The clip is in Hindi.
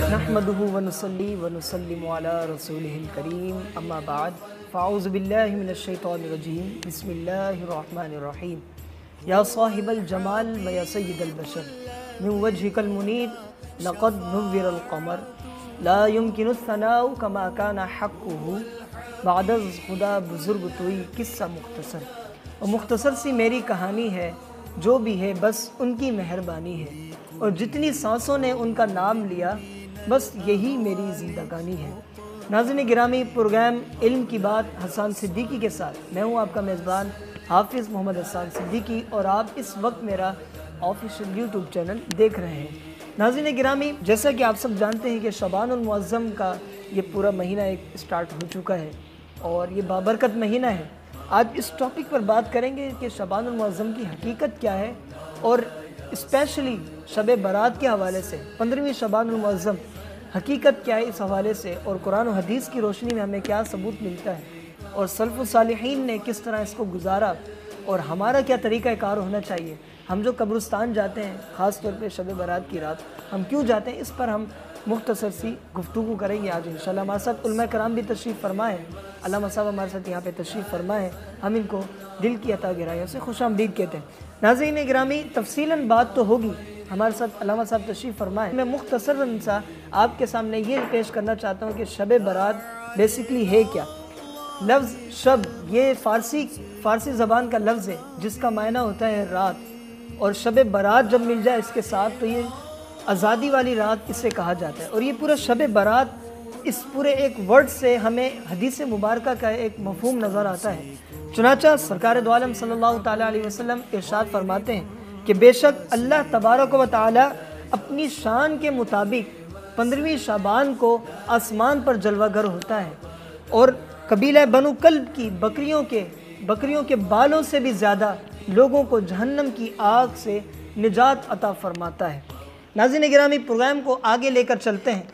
नहमदुहु व नुसल्ली व नुसल्लिमु अला रसूलिहिल करीम अम्मा बाद फ़अऊज़ु बिल्लाहि मिनश शैतानिर रजीम बिस्मिल्लाहिर रहमानिर रहीम या साहिबल जमाल व या सय्यिदल बशर मिन वजहिकल मुनीर लक़द नुव्विरल क़मर ला युमकिनु सनाउ कमा काना हक़्क़ुहु बादज़ खुदा बुज़ुर्ग तोई किस्सा मुख्तसर। और मुख्तसर सी मेरी कहानी है, जो भी है बस उनकी मेहरबानी है, और जितनी सांसों ने उनका नाम लिया बस यही मेरी ज़िंदगानी है। नाज़रीन गिरामी, प्रोग्राम इल्म की बात हसन सिद्दीकी के साथ मैं हूँ आपका मेज़बान हाफिज़ मोहम्मद हसन सिद्दीकी, और आप इस वक्त मेरा ऑफिशियल यूट्यूब चैनल देख रहे हैं। नाज़रीन गिरामी, जैसा कि आप सब जानते हैं कि शबानुल मुअज़्ज़म का ये पूरा महीना एक स्टार्ट हो चुका है और ये बाबरकत महीना है। आज इस टॉपिक पर बात करेंगे कि शबानुल मुअज़्ज़म की हकीकत क्या है, और स्पेशली शब बारात के हवाले से 15वीं शबानुल मुअज़्ज़म हकीकत क्या है इस हवाले से, और कुरान और हदीस की रोशनी में हमें क्या सबूत मिलता है, और सल्फ़ुस सालिहीन ने किस तरह इसको गुजारा, और हमारा क्या तरीक़ा कार होना चाहिए। हम जो कब्रिस्तान जाते हैं ख़ास तौर पे शब बारात की रात हम क्यों जाते हैं, इस पर हम मुख्तसर सी गुफ्तगू करेंगे आज इंशाअल्लाह। हमारे साथ उलमा कराम भी तशरीफ़ फरमाए, अल्लामा साहब हमारे साथ यहाँ पे तशरीफ़ फरमाए, हम इनको दिल की अता गहराइयों से खुशामदीद कहते हैं। नाज़रीन गिरामी, तफसीलन बात तो होगी, हमारे साथ अल्लामा साहब तशरीफ़ फरमाए। मैं मुख्तसरन सा आपके सामने ये पेश करना चाहता हूँ कि शब बारात बेसिकली है क्या। लफ्ज़ शब ये फ़ारसी ज़बान का लफ्ज़ है जिसका मायना होता है रात, और शब बारात जब मिल जाए इसके साथ तो ये आज़ादी वाली रात इसे कहा जाता है। और ये पूरा शब बारात, इस पूरे एक वर्ड से हमें हदीस मुबारक का एक मफ़हूम नज़र आता है। चुनाचा सरकार दो आलम सल्लल्लाहु ताला अलैहि वसल्लम इरशाद फरमाते हैं कि बेशक अल्लाह तबारक व तआला अपनी शान के मुताबिक 15वीं शाबान को आसमान पर जलवागर होता है, और कबीला बनु कल्ब की बकरियों के बालों से भी ज़्यादा लोगों को जहन्नम की आग से निजात अता फरमाता है। नाज़रीन गिरामी, प्रोग्राम को आगे लेकर चलते हैं।